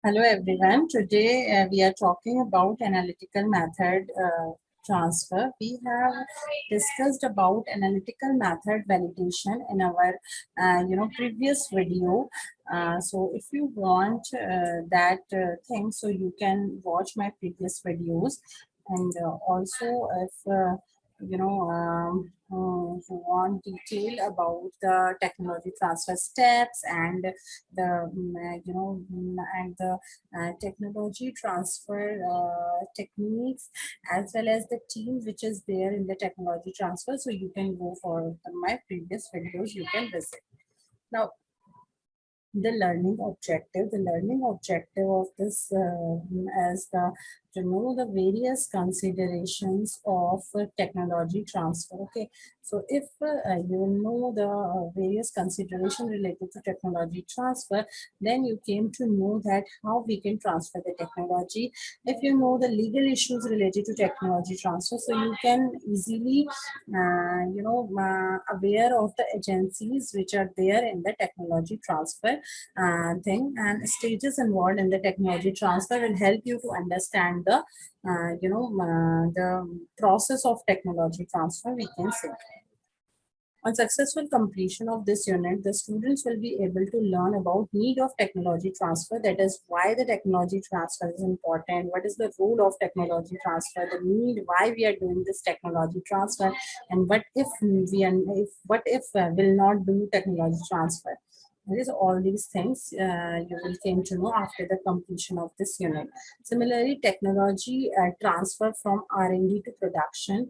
Hello everyone. Today we are talking about analytical method transfer. We have discussed about analytical method validation in our previous video. So if you want that thing, so you can watch my previous videos, and also if who want detail about the technology transfer steps and the and the technology transfer techniques, as well as the team which is there in the technology transfer, so you can go for my previous videos, you can visit. Now, the learning objective of this as the to know the various considerations of technology transfer. Okay, so if you know the various consideration related to technology transfer, then you came to know that how we can transfer the technology. If you know the legal issues related to technology transfer, so you can easily aware of the agencies which are there in the technology transfer thing, and stages involved in the technology transfer will help you to understand the the process of technology transfer, we can say. On successful completion of this unit, the students will be able to learn about need of technology transfer. That is why the technology transfer is important. What is the role of technology transfer? The need why we are doing this technology transfer, and what if will not do technology transfer. That is all these things you will came to know after the completion of this unit. Similarly, technology transfer from R&D to production.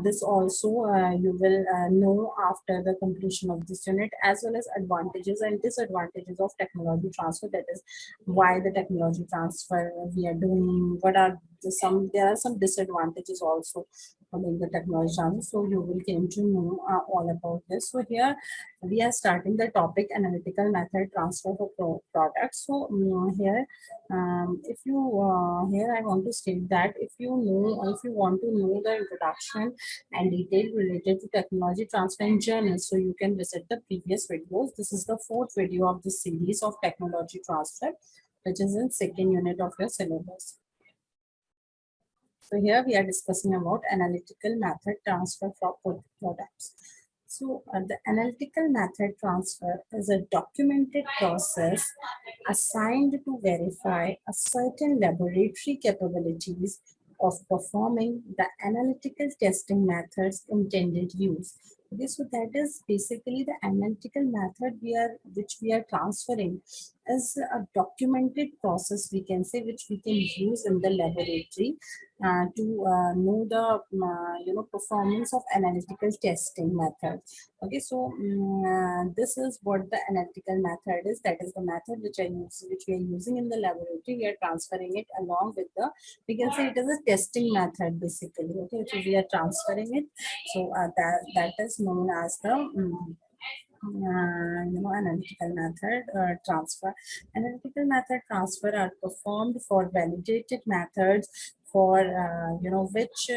This also you will know after the completion of this unit, as well as advantages and disadvantages of technology transfer. That is why the technology transfer we are doing. What are there are some disadvantages also in the technology transfer. So you will came to know all about this. So here we are starting the topic analytical method transfer for products. So here if you here I want to state that if you want to know the introduction and detail related to technology transfer in journal, so you can visit the previous videos. This is the fourth video of the series of technology transfer, which is in second unit of your syllabus. So here we are discussing about analytical method transfer for products. So the analytical method transfer is a documented process assigned to verify a certain laboratory capabilities of performing the analytical testing methods intended use. Okay, so that is basically the analytical method which we are transferring is a documented process, we can say, which we can use in the laboratory to know the performance of analytical testing method. Okay, so this is what the analytical method is. That is the method which we are using in the laboratory. We are transferring it along with the, we can say it is a testing method basically. Okay, so we are transferring it. So that is known as the analytical method transfer. Analytical method transfer are performed for validated methods for which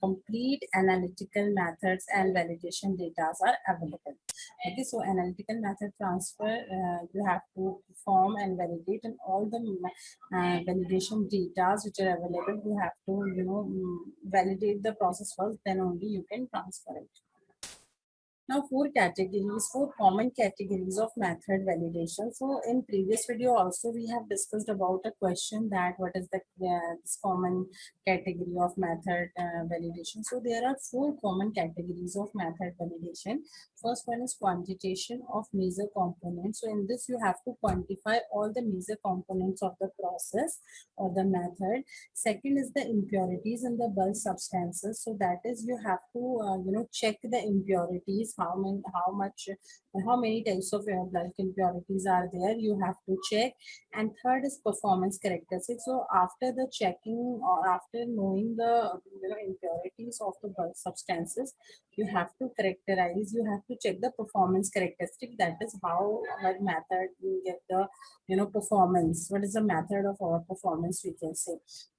complete analytical methods and validation data are available. Okay, so analytical method transfer you have to perform and validate, and all the validation data which are available, you have to validate the process first, then only you can transfer it. Now, four common categories of method validation. So in previous video also we have discussed about a question that what is the this common category of method validation. So there are four common categories of method validation. First one is quantitation of major components. So in this you have to quantify all the major components of the process or the method. Second is the impurities in the bulk substances. So that is you have to check the impurities means how many types of bulk impurities are there, you have to check. And third is performance characteristics. So after the checking or after knowing the impurities of the bulk substances, you have to characterize, you have to check the performance characteristic. That is how, what method you get the performance, what is the method of our performance, we can say.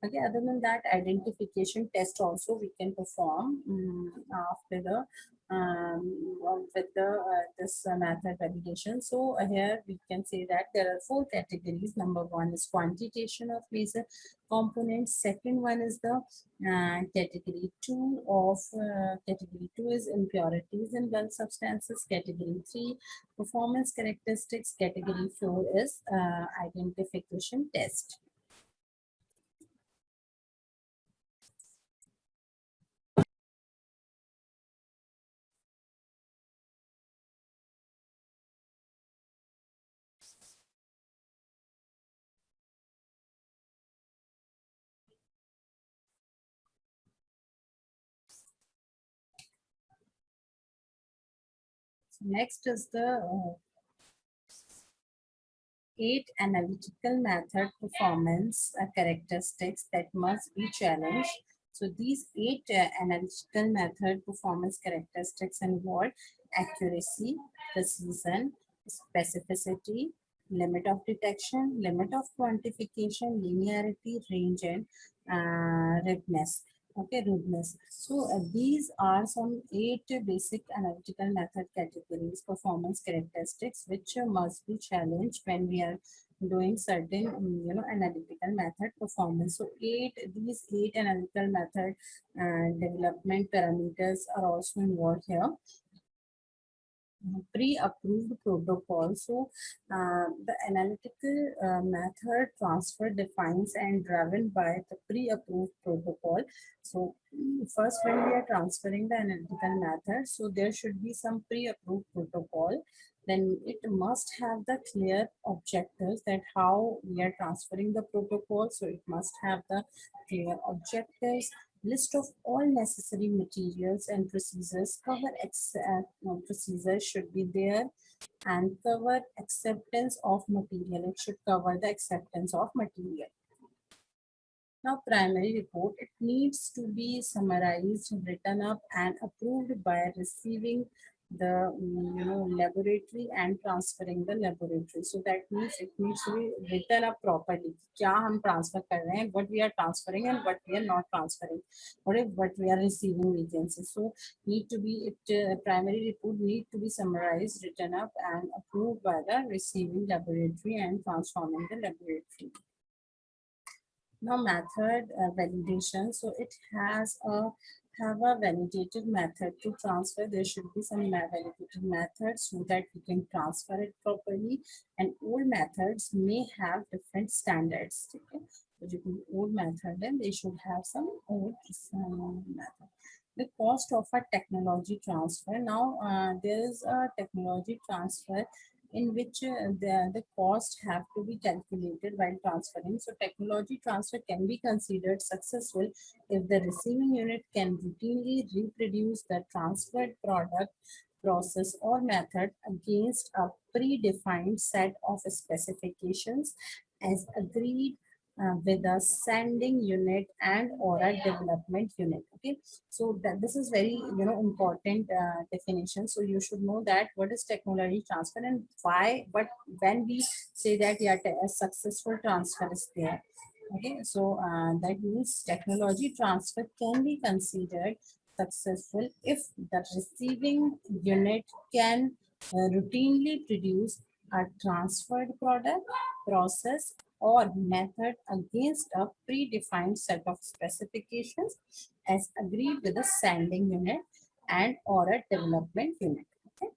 Okay, other than that, identification test also we can perform after the with the this method validation. So here we can say that there are four categories. Number one is quantitation of laser components. Second one is the category two is impurities in bulk substances. Category three, performance characteristics. Category four is identification test. So next is the 8 analytical method performance characteristics that must be challenged. So these 8 analytical method performance characteristics involve accuracy, precision, specificity, limit of detection, limit of quantification, linearity, range, and rudeness. Okay, rudeness. So these are some 8 basic analytical method categories, performance characteristics, which must be challenged when we are doing certain, analytical method performance. So these 8 analytical method development parameters are also involved here. Pre-approved protocol. So the analytical method transfer defines and driven by the pre-approved protocol. So first, when we are transferring the analytical method, so there should be some pre-approved protocol. Then it must have the clear objectives that how we are transferring the protocol. So it must have the clear objectives, list of all necessary materials and procedures, procedures should be there, and cover acceptance of material. It should cover the acceptance of material. Now, primary report, it needs to be summarized, written up, and approved by receiving the laboratory and transferring the laboratory. So that means it needs to be written up properly. क्या हम transfer कर रहे हैं, what we are transferring and what we are not transferring, what we are receiving, we can say. So need to be primary report need to be summarized, written up, and approved by the receiving laboratory and transforming the laboratory. Now method validation. So it has a validated method to transfer. There should be some validated methods so that we can transfer it properly. And old methods may have different standards. Okay? So you can old method and they should have some old method. The cost of a technology transfer. Now there is a technology transfer in which the cost have to be calculated while transferring. So technology transfer can be considered successful if the receiving unit can routinely reproduce the transferred product, process, or method against a predefined set of specifications as agreed with a sending unit and or a development unit. Okay, so that this is very important definition. So you should know that what is technology transfer and why, but when we say that yeah, a successful transfer is there. Okay, so that means technology transfer can be considered successful if the receiving unit can routinely produce a transferred product, process, or method against a predefined set of specifications as agreed with the sending unit and or a development unit. Okay.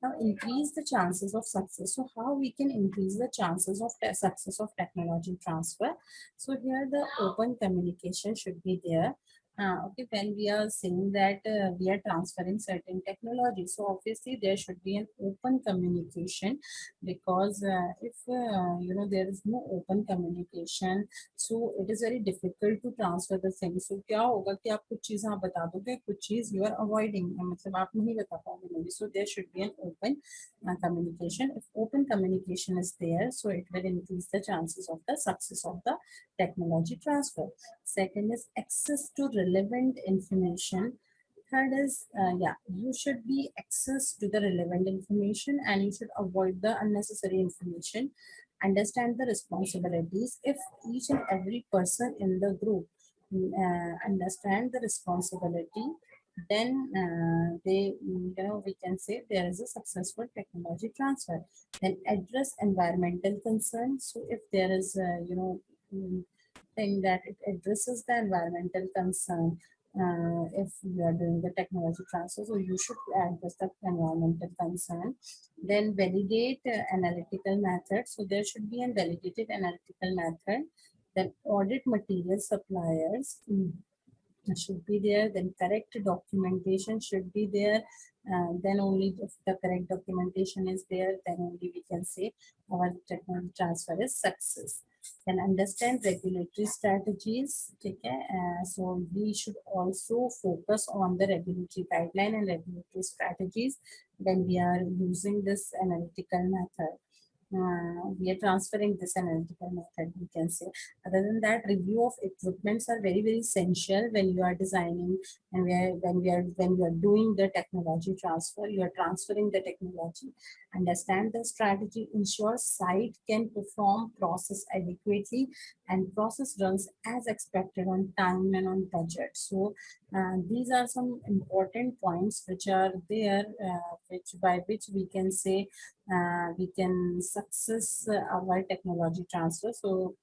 Now increase the chances of success. So how we can increase the chances of success of technology transfer? So here the open communication should be there. Okay, when we are saying that we are transferring certain technology, so obviously there should be an open communication, because if there is no open communication, so it is very difficult to transfer the things. So क्या होगा कि आप कुछ चीज़ आप बता दोगे, कुछ चीज़ you are avoiding, मतलब आप नहीं बता पाओगे maybe. So there should be an open communication. If open communication is there, so it will increase the chances of the success of the technology transfer. Second is access to relevant information. Third is, yeah, you should be access to the relevant information, and you should avoid the unnecessary information. Understand the responsibilities. If each and every person in the group understand the responsibility, then we can say there is a successful technology transfer. Then address environmental concerns. So if there is thing that it addresses the environmental concern, if you are doing the technology transfer, so you should address the environmental concern. Then validate analytical method. So there should be a validated analytical method. Then audit material suppliers. Should be there. Then correct documentation should be there. Then only if the correct documentation is there, then only we can say our technology transfer is success. Then understand regulatory strategies. Okay, so we should also focus on the regulatory guideline and regulatory strategies when we are using this analytical method. We are transferring this analytical method, we can say. Other than that, review of equipments are very, very essential when you are designing, and when we are doing the technology transfer, you are transferring the technology. Understand the strategy, ensure site can perform process adequately, and process runs as expected on time and on budget. So these are some important points which are there, which by which we can say we can success our technology transfer. So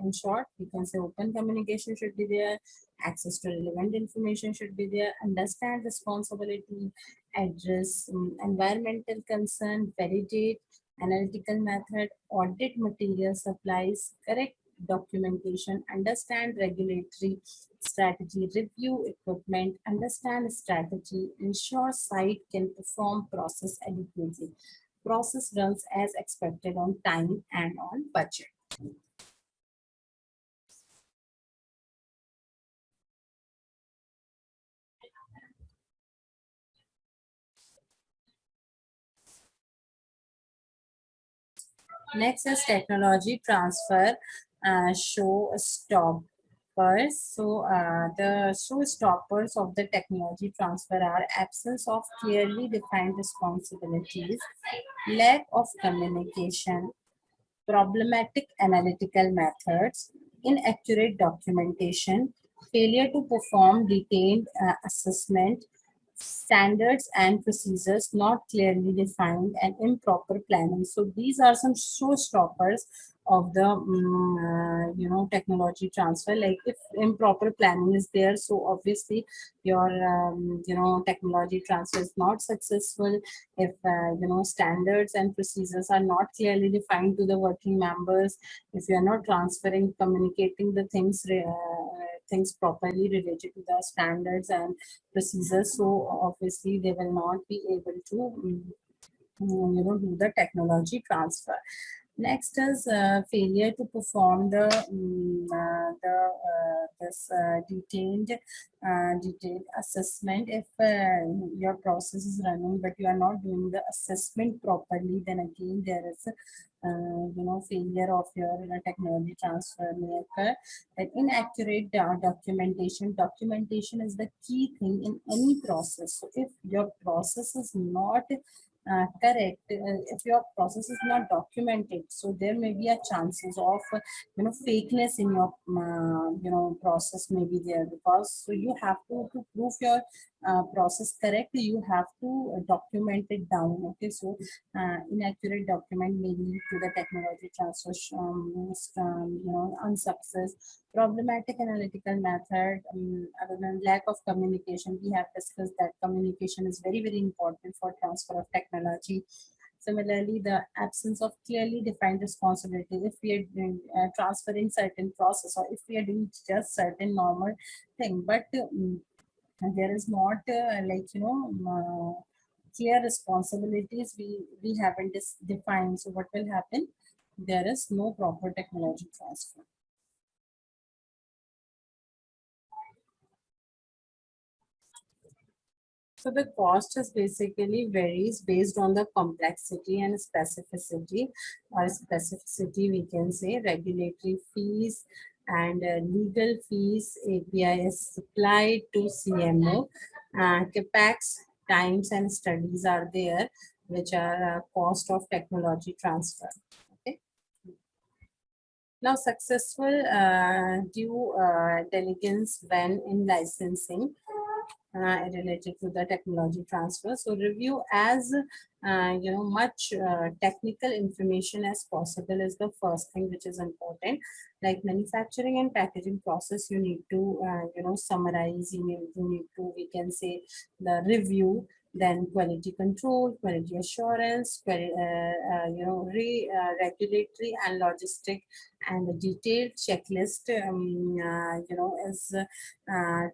in short, we can say open communication should be there, access to relevant information should be there, understand responsibility, address environmental concern, validate analytical method, audit material supplies, correct documentation, understand regulatory strategy, review equipment, understand strategy, ensure site can perform process adequately. Process runs as expected on time and on budget. Next is technology transfer, showstoppers. So the showstoppers of the technology transfer are absence of clearly defined responsibilities, lack of communication, problematic analytical methods, inaccurate documentation, failure to perform detailed assessment, standards and procedures not clearly defined, and improper planning. So these are some showstoppers of the technology transfer. Like if improper planning is there, so obviously your technology transfer is not successful. If standards and procedures are not clearly defined to the working members, if you are not transferring, communicating the things properly related to the standards and procedures, so obviously they will not be able to do the technology transfer. Next is failure to perform the detailed assessment. If your process is running but you are not doing the assessment properly, then again there is failure of your technology transfer may occur. And inaccurate documentation is the key thing in any process. So if your process is not correct, if your process is not documented, so there may be a chances of fakeness in your process may be there, because so you have to prove your process correctly, you have to document it down. Okay, so inaccurate document may lead to the technology transfer unsuccess. Problematic analytical method, other than lack of communication, we have discussed that communication is very, very important for transfer of technology. Similarly, the absence of clearly defined responsibility. If we are transferring certain process, or if we are doing just certain normal thing, but and there is not clear responsibilities we haven't defined. So what will happen? There is no proper technology transfer. So the cost is basically varies based on the complexity and specificity, or specificity we can say. Regulatory fees and legal fees, API is supplied to CMO, CAPEX, times and studies are there, which are cost of technology transfer. Okay. Now, successful due diligence when in licensing related to the technology transfer. So review as much technical information as possible is the first thing which is important. Like manufacturing and packaging process, you need to summarize. You need to, we can say, the review. Then quality control, quality assurance, regulatory and logistic, and the detailed checklist is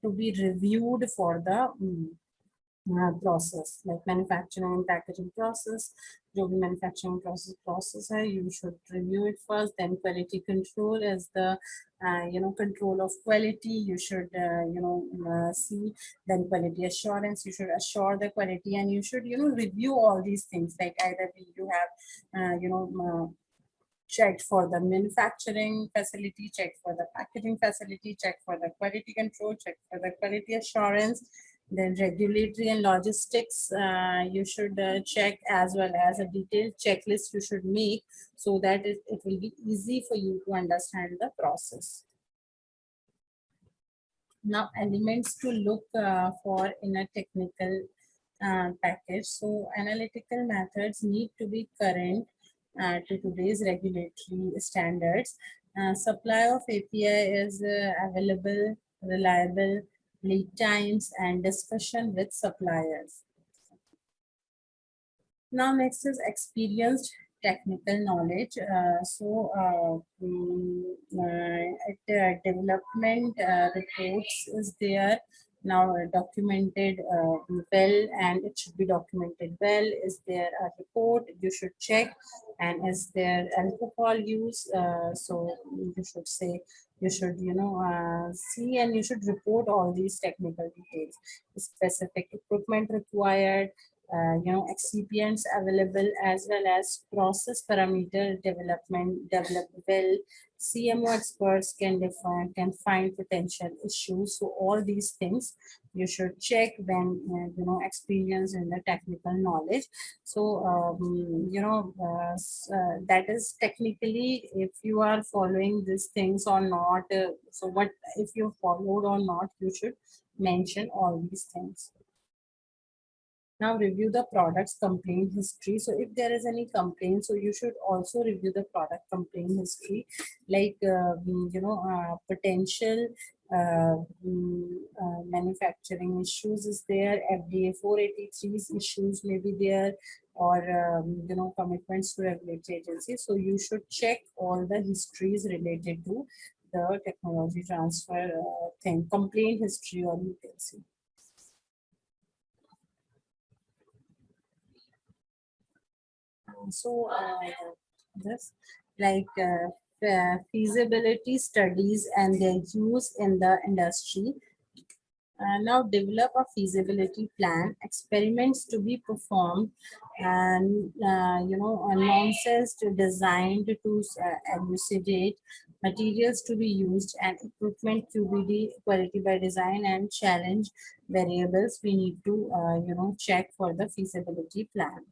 to be reviewed for the process, like manufacturing and packaging process. जो भी manufacturing process है, you should review it first. Then quality control is the control of quality. You should see. Then quality assurance, you should assure the quality, and you should review all these things. Like either you have checked for the manufacturing facility, check for the packaging facility, check for the quality control, check for the quality assurance. Then regulatory and logistics, you should check, as well as a detailed checklist you should make, so that it will be easy for you to understand the process. Now, elements to look for in a technical package. So analytical methods need to be current to today's regulatory standards. Supply of API is available, reliable, lead times, and discussion with suppliers. Now, next is experienced technical knowledge. Development reports is there now, documented well, and it should be documented well. Is there a report you should check? And is there alcohol use? So you should say, you should see, and you should report all these technical details. Specific equipment required, excipients available, as well as process parameter developed well. CMO experts can find potential issues. So all these things you should check when experience in the technical knowledge. So that is technically if you are following these things or not. So what if you followed or not, you should mention all these things. Now review the product's complaint history. So if there is any complaint, so you should also review the product complaint history, like potential manufacturing issues is there, FDA 483's issues may be there, or commitments to regulatory agencies. So you should check all the histories related to the technology transfer thing, complaint history, or you can see. So this like feasibility studies and their use in the industry. Now develop a feasibility plan, experiments to be performed, and nonsense to designed to elucidate, materials to be used, and equipment QBD, quality by design, and challenge variables we need to check for the feasibility plan.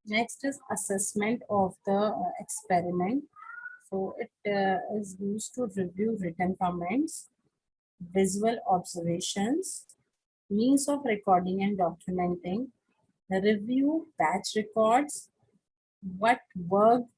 Next is assessment of the experiment. So it is used to review written comments, visual observations, means of recording and documenting, review batch records, what worked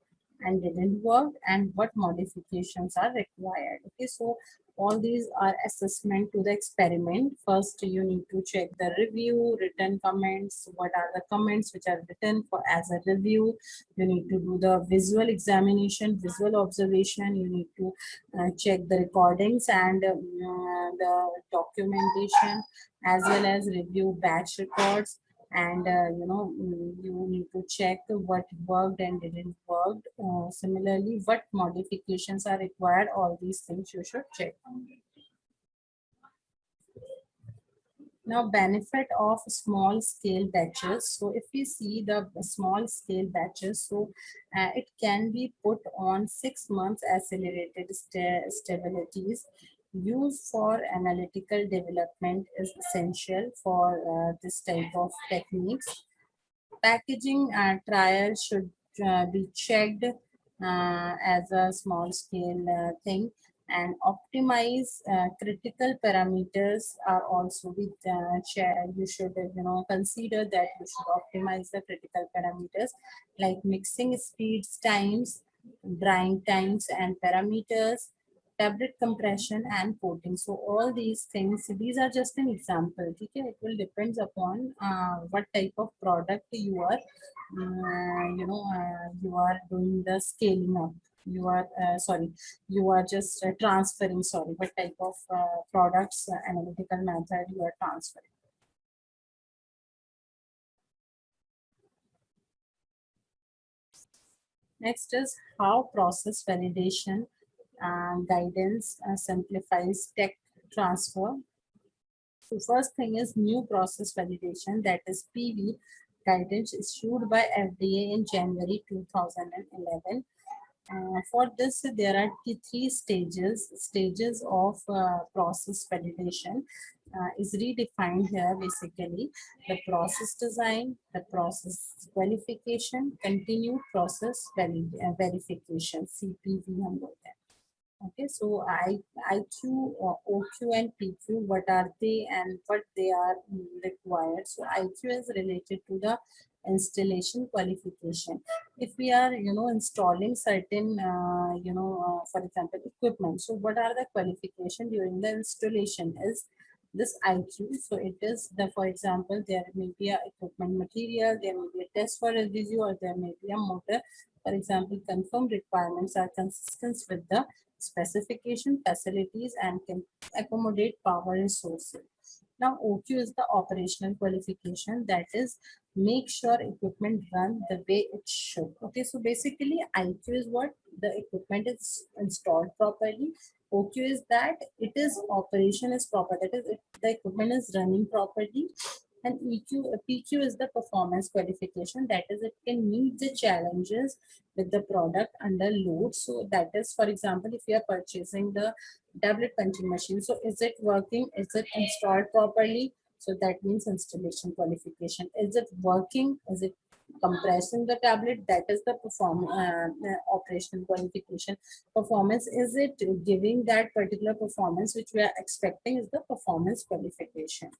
and didn't work, and what modifications are required. Okay, so All these are assessment to the experiment. First, you need to check the review, written comments. What are the comments which are written for as a review? You need to do the visual examination, visual observation. You need to check the recordings and the documentation, as well as review batch records. And you need to check what worked and didn't work. Similarly, what modifications are required, all these things you should check. Now, benefit of small scale batches. So if we see the small scale batches, so it can be put on 6 months accelerated stabilities. Used for analytical development is essential for this type of techniques. Packaging trial should be checked as a small scale thing, and optimize critical parameters are also with you should consider that you should optimize the critical parameters like mixing speeds, times, drying times and parameters, tablet compression and coating. So all these things, these are just an example. Okay, it will depends upon what type of product you are you are doing the scaling up. You are sorry, you are just transferring, sorry, what type of products, analytical method you are transferring. Next is how process validation guidance simplifies tech transfer. So first thing is new process validation, that is PV guidance issued by FDA in January 2011. For this, there are three stages of process validation is redefined here. Basically, the process design, the process qualification, continued process verification, CPV हम बोलते हैं. Okay, so IQ or OQ and PQ, what are they and what they are required? So IQ is related to the installation qualification. If we are, installing certain, for example, equipment. So what are the qualification during the installation is this IQ. So it is the, for example, there may be a equipment material, there may be a test for residue, or there may be a motor. For example, confirmed requirements are consistent with the specification, facilities, and can accommodate power resources. Now, OQ is the operational qualification, that is make sure equipment run the way it should. Okay, so basically IQ is what the equipment is installed properly. OQ is that it is operation is proper, that is the equipment is running properly. And PQ is the performance qualification, that is it can meet the challenges with the product under load. So that is, for example, if you are purchasing the tablet punching machine, so is it working? Is it installed properly? So that means installation qualification. Is it working? Is it compressing the tablet? That is the operational qualification. Performance, is it giving that particular performance which we are expecting, is the performance qualification.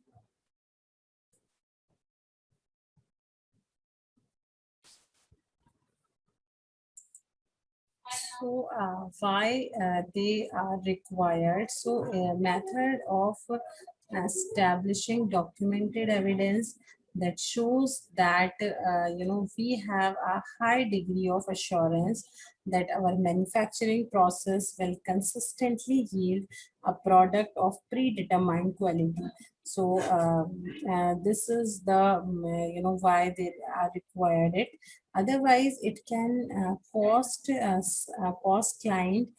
So why they are required? So a method of establishing documented evidence that shows that we have a high degree of assurance that our manufacturing process will consistently yield a product of predetermined quality. So this is the why they are required it. Otherwise, it can cost client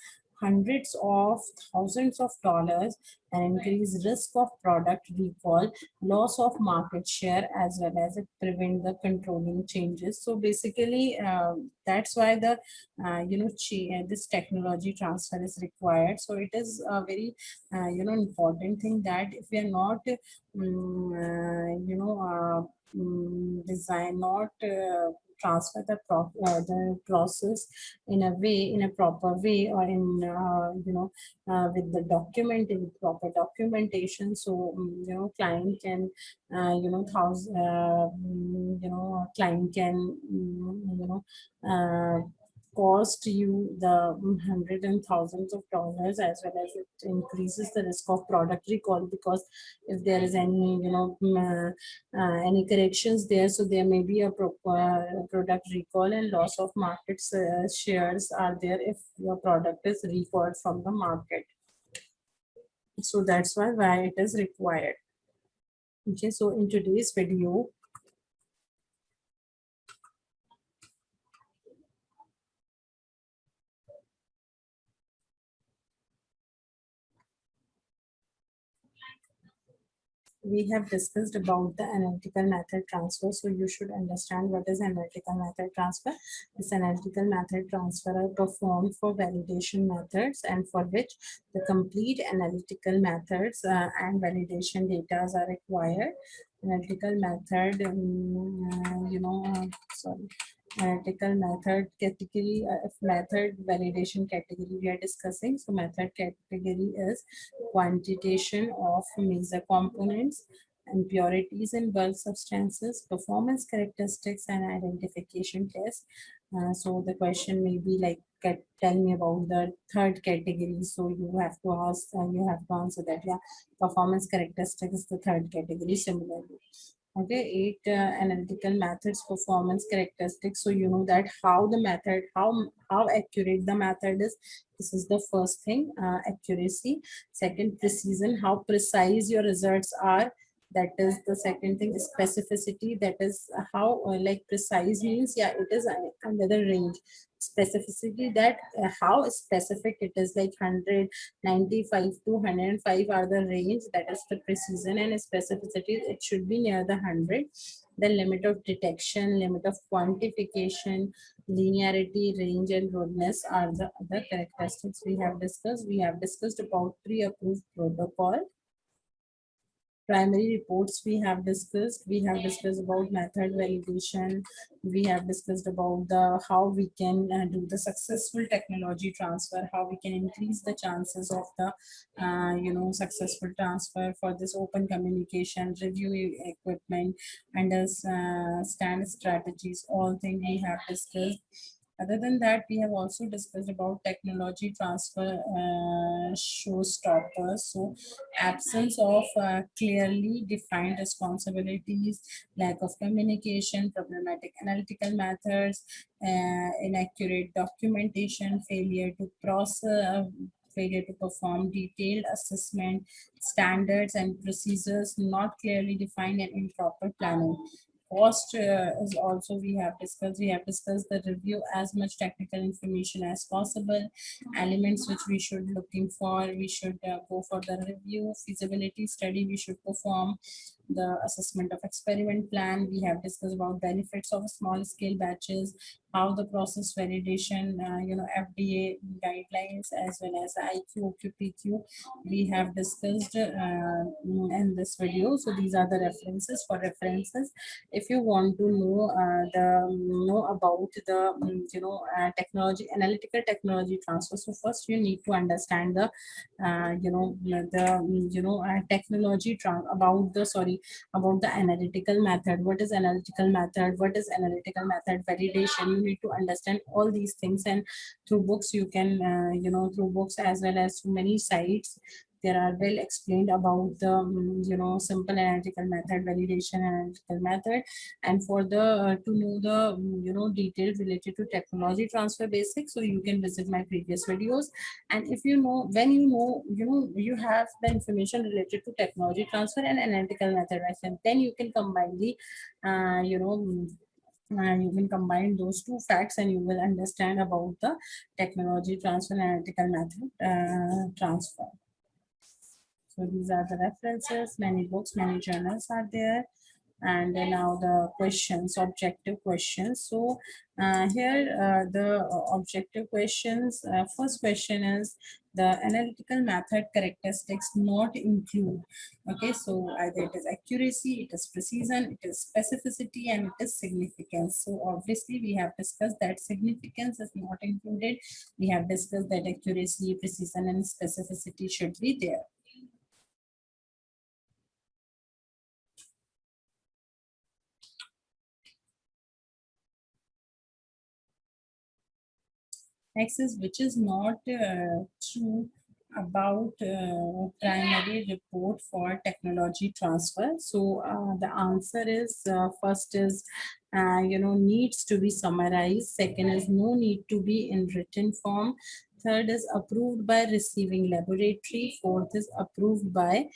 hundreds of thousands of dollars and increase risk of product recall, loss of market share, as well as it prevent the controlling changes. So basically, that's why the this technology transfer is required. So it is a very important thing that if we are not design not transfer the process in a way, in a proper way, or in with the proper documentation. So client can client can cost you the hundred and thousands of dollars, as well as it increases the risk of product recall, because if there is any any corrections there, so there may be a product recall, and loss of market shares are there if your product is recalled from the market. So that's why it is required. Okay, so in today's video, we have discussed about the analytical method transfer. So you should understand what is analytical method transfer. This analytical method transfer are performed for validation methods, and for which the complete analytical methods and validation data are required. Analytical method, sorry, analytical method category. If method validation category we are discussing, so method category is quantitation of measure components, impurities in bulk substances, performance characteristics, and identification tests. So the question may be like, tell me about the third category. So you have to ask, you have to answer that. Yeah, performance characteristics is the third category. Similarly, okay, eight analytical methods, performance characteristics. So you know that how the method, how accurate the method is. This is the first thing, accuracy. Second, precision, how precise your results are. That is the second thing. Specificity, that is how like precise means, yeah, it is under the range. Specificity, that how specific it is, like 195 to 105 are the range, that is the precision. And specificity, it should be near the 100. The limit of detection, limit of quantification, linearity, range, and roadness are the other characteristics we have discussed. We have discussed about pre-approved protocol. Primary reports we have discussed about method validation. We have discussed about the how we can do the successful technology transfer, how we can increase the chances of the successful transfer. For this, open communication, review equipment, understand strategies, all things we have discussed. Other than that, we have also discussed about technology transfer showstoppers. So absence of clearly defined responsibilities, lack of communication, problematic analytical methods, inaccurate documentation, failure to perform detailed assessment, standards and procedures not clearly defined, and improper planning. Cost is also we have discussed the review as much technical information as possible. Elements which we should looking for, we should go for the review. Feasibility study we should perform. The assessment of experiment plan, we have discussed about benefits of small scale batches, how the process validation, FDA guidelines, as well as IQ, QPQ, we have discussed in this video. So these are the references. For references, if you want to know about the technology, analytical technology transfer, so first you need to understand the technology about the about the analytical method. What is analytical method? What is analytical method validation? You need to understand all these things, and through books you can through books as well as through many sites, there are well explained about the simple analytical method, validation analytical method. And for the to know the details related to technology transfer basics, so you can visit my previous videos. And if you know, when you have the information related to technology transfer and analytical method, then you can combine the you can combine those two facts, and you will understand about the technology transfer and analytical method transfer. So these are the references. Many books, many journals are there. And then now the questions, objective questions. So here the objective questions. First question is, the analytical method characteristics not include. Okay, so either it is accuracy, it is precision, it is specificity, and it is significance. So obviously we have discussed that significance is not included. We have discussed that accuracy, precision, and specificity should be there. Next is which is not true about primary report for technology transfer. So the answer is first is needs to be summarized. Second is no need to be in written form. Third is approved by receiving laboratory. Fourth is approved by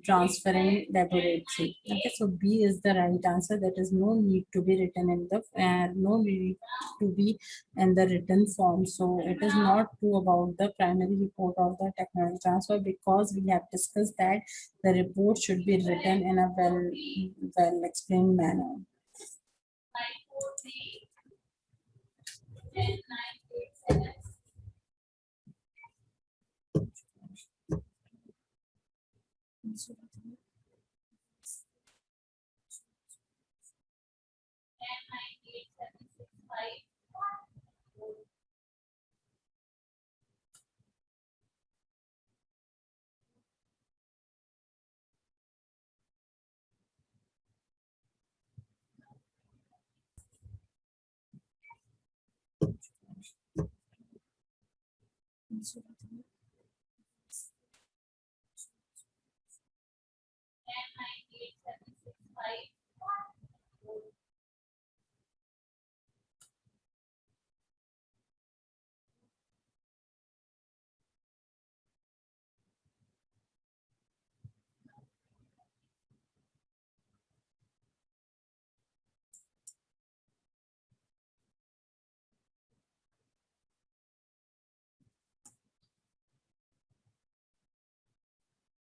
transferring laboratory. Okay, so B is the right answer. That is no need to be written in the no need to be in the written form. So it is not true about the primary report of the technology transfer, because we have discussed that the report should be written in a well explained manner.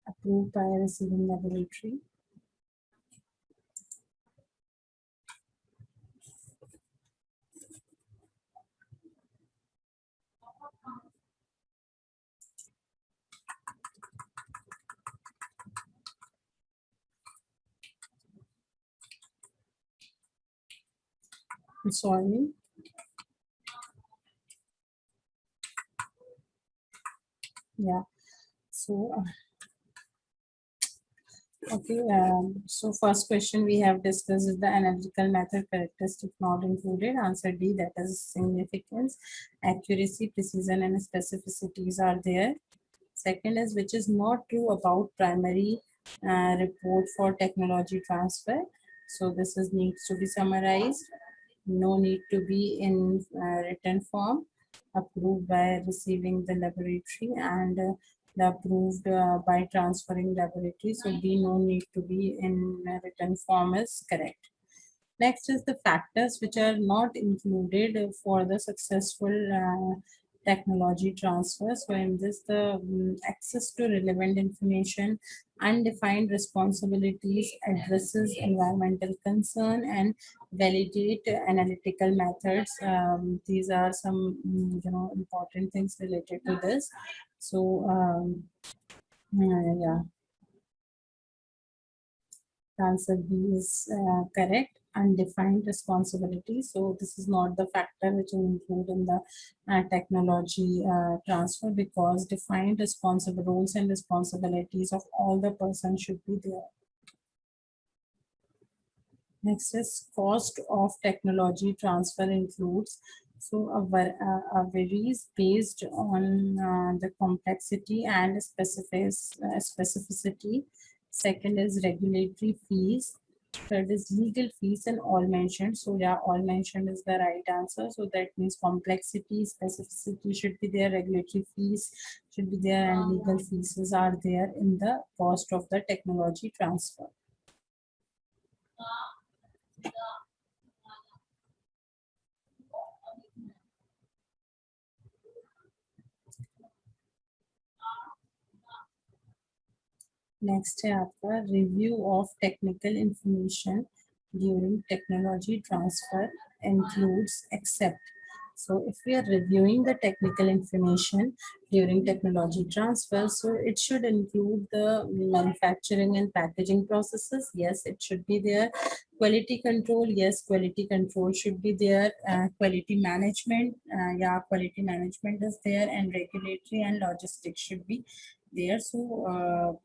Approved by receiving laboratory. Sorry. Yeah. So okay, so first question we have discussed is the analytical method characteristic not included. Answer D, that is significance, accuracy, precision, and specificities are there. Second is which is not true about primary report for technology transfer. So this is needs to be summarized. No need to be in written form. Approved by receiving the laboratory, and the approved by transferring laboratory. So B, no need to be in written form is correct. Next is the factors which are not included for the successful technology transfer. So in this, the access to relevant information, undefined responsibilities, addresses environmental concern, and validate analytical methods. These are some important things related to this. So yeah, answer B is correct. Undefined responsibility. So this is not the factor which is included in the technology transfer, because defined responsible roles and responsibilities of all the persons should be there. Next is cost of technology transfer includes. So varies based on the complexity and specificity. Second is regulatory fees. Third is legal fees, and all mentioned. So yeah, all mentioned is the right answer. So that means complexity, specificity should be there, regulatory fees should be there, and legal fees are there in the cost of the technology transfer. Next है आपका review of technical information during technology transfer includes except. So if we are reviewing the technical information during technology transfer, so it should include the manufacturing and packaging processes. Yes, it should be there. Quality control, yes, quality control should be there. Quality management, yeah, quality management is there, and regulatory and logistics should be there. So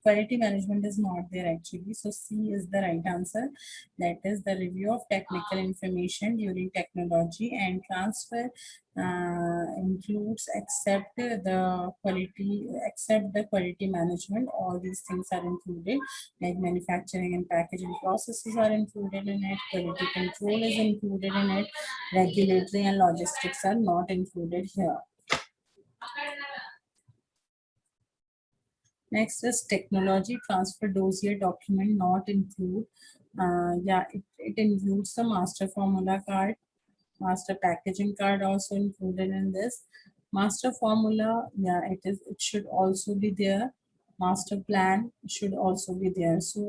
quality management is not there actually. So C is the right answer. That is the review of technical information during technology and transfer includes except the quality management. All these things are included, like manufacturing and packaging processes are included in it, quality control is included in it, regulatory and logistics are not included here. Next is technology transfer dossier document not include. Yeah, it includes the master formula card, master packaging card also included in this. Master formula, yeah, it should also be there. Master plan should also be there. So,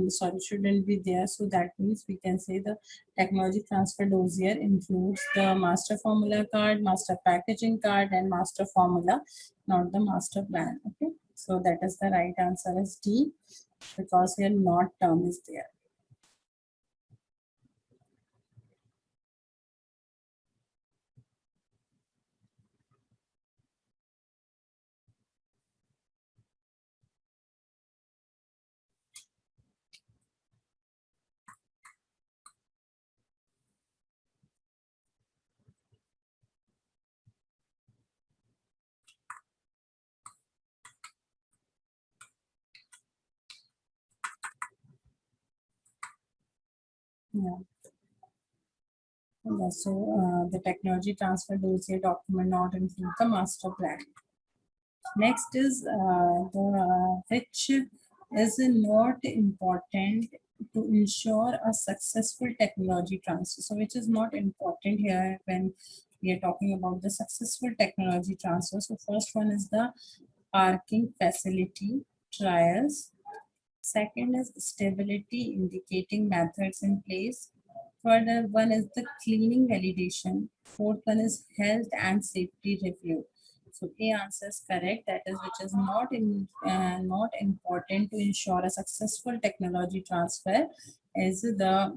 sorry, shouldn't be there. So that means we can say the technology transfer dossier includes the master formula card, master packaging card, and master formula, not the master plan. Okay. So that is the right answer is D, because here not term is there. Yeah. Yeah, so the technology transfer dossier document not include the master plan. Next is which is not important to ensure a successful technology transfer. So which is not important here when we are talking about the successful technology transfer. So first one is the parking facility trials. Second is stability indicating methods in place. Third one is the cleaning validation. Fourth one is health and safety review. So A answer is correct. That is which is not important to ensure a successful technology transfer is the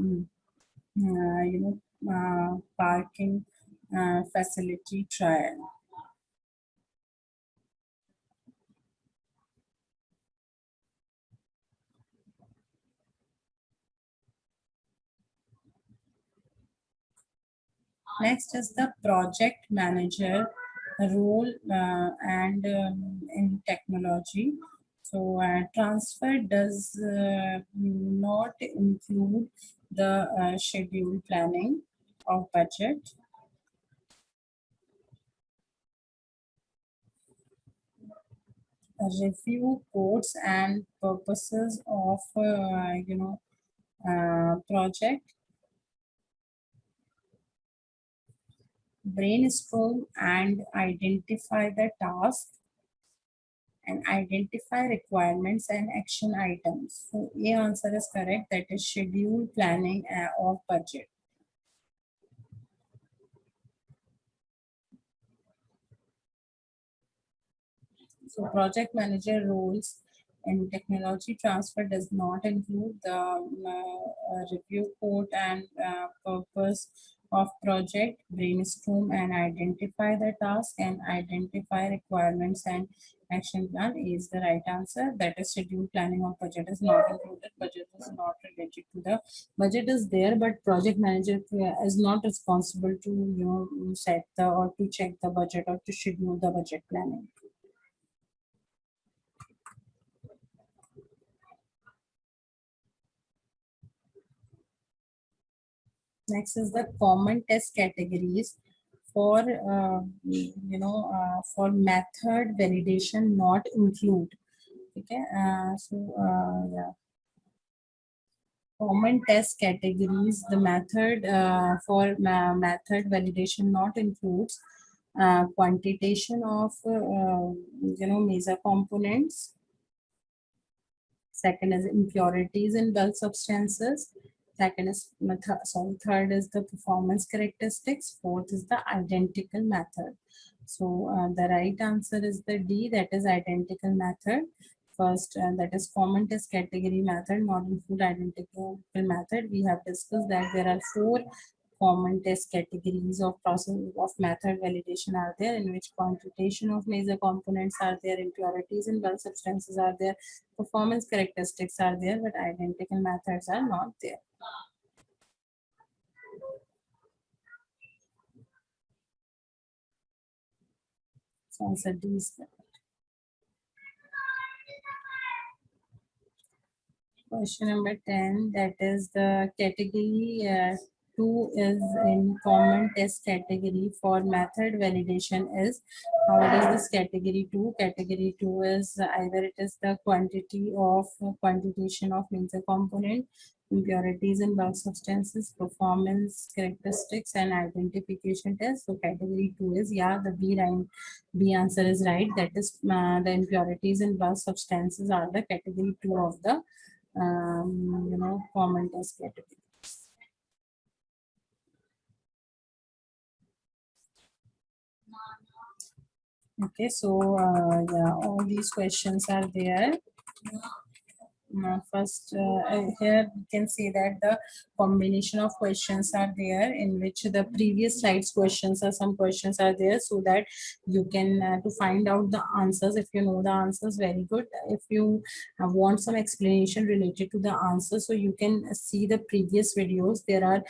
parking facility trial. Next is the project manager role and in technology. So transfer does not include the schedule planning of budget, review codes and purposes of project, brainstorm and identify the task, and identify requirements and action items. So A answer is correct. That is schedule planning of budget. So project manager roles in technology transfer does not include the review code and purpose of project, brainstorm and identify the task, and identify requirements and action plan is the right answer. That is schedule planning of budget is not included. Budget is not related to the budget is there, but project manager is not responsible to set the or to check the budget or to schedule the budget planning. Next is the common test categories for for method validation not include. Okay, yeah, common test categories. The method for method validation not includes quantitation of major components. Second is impurities in bulk substances. Second is third is the performance characteristics. Fourth is the identical method. So the right answer is the D, that is identical method. First, that is common test category method, not include identical method. We have discussed that there are four common test categories of process of method validation are there, in which quantitation of major components are there, impurities in bulk substances are there, performance characteristics are there, but identical methods are not there. So answer D is correct. Question number 10, that is the category 2 is in common test category for method validation is, what is this category 2? Category 2 is either it is the quantity of quantitation of major component, impurities in bulk substances, performance characteristics and identification test. So category 2 is, yeah, the B answer is right. That is the impurities in bulk substances are the category 2 of the common test category. Okay, so yeah, all these questions are there. First, here we can see that the combination of questions are there, in which the previous slides questions are, some questions are there, so that you can to find out the answers. If you know the answers, very good. If you want some explanation related to the answers, so you can see the previous videos. There are,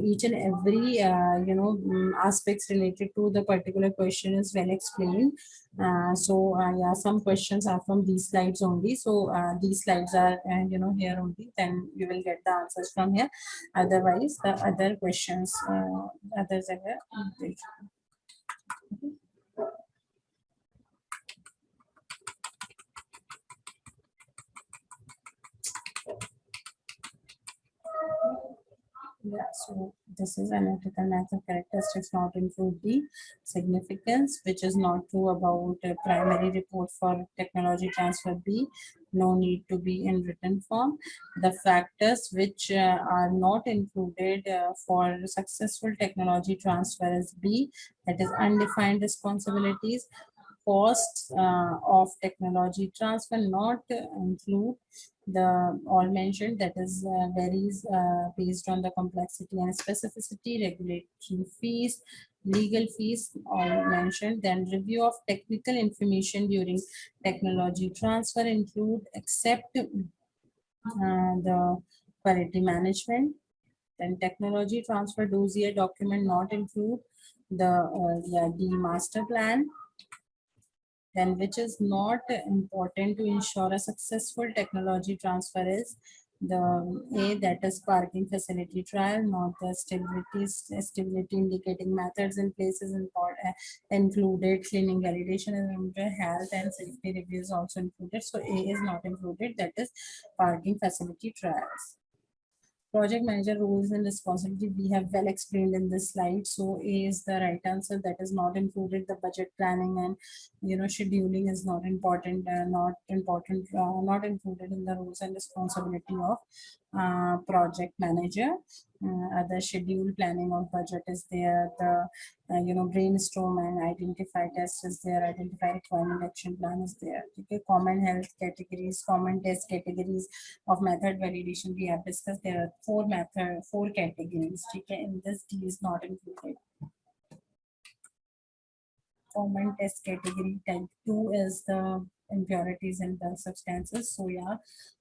each and every aspects related to the particular question is well explained. Yeah, some questions are from these slides only. So these slides are, here only. Then you will get the answers from here. Otherwise, the other questions, others are there. Yeah, so this is analytical method characteristics not include the significance, which is not true about a primary report for technology transfer B. No need to be in written form. The factors which are not included for successful technology transfer is B, that is undefined responsibilities. Costs of technology transfer not include the all mentioned, that is varies based on the complexity and specificity, regulatory fees, legal fees all mentioned. Then review of technical information during technology transfer include except the quality management. Then technology transfer dossier document not include the yeah, the master plan. Then which is not important to ensure a successful technology transfer is the A, that is parking facility trial, not the stability indicating methods in places included, cleaning validation is included, health and safety reviews also included. So A is not included, that is parking facility trials. Project manager roles and responsibility we have well explained in this slide. So A is the right answer, that is not included. The budget planning and scheduling is not important, not included in the roles and responsibility of project manager. Other schedule planning of budget is there. The brainstorm and identify test is there. Identify requirement action plan is there. Okay, common health categories, common test categories of method validation we have discussed. There are four categories. Okay, in this D is not included. Common test category type 2 is the impurities and bulk substances. So yeah,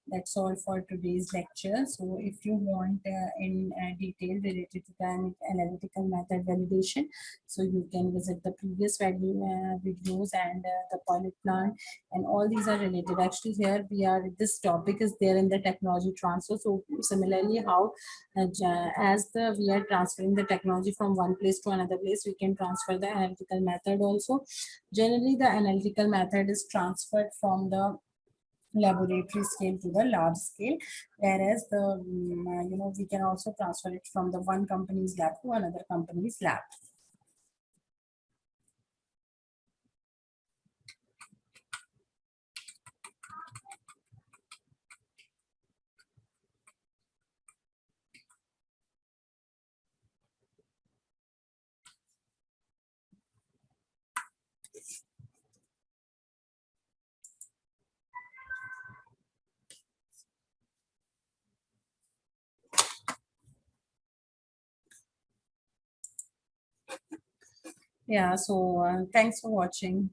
that's all for today's lecture. So if you want in detail related to the analytical method validation, so you can visit the previous videos and the pilot plant, and all these are related. Actually here this topic is there in the technology transfer. So similarly how as we are transferring the technology from one place to another place, we can transfer the analytical method also. Generally the analytical method is transferred from the laboratory scale to the large scale, whereas the we can also transfer it from the one company's lab to another company's lab. Yeah, so thanks for watching.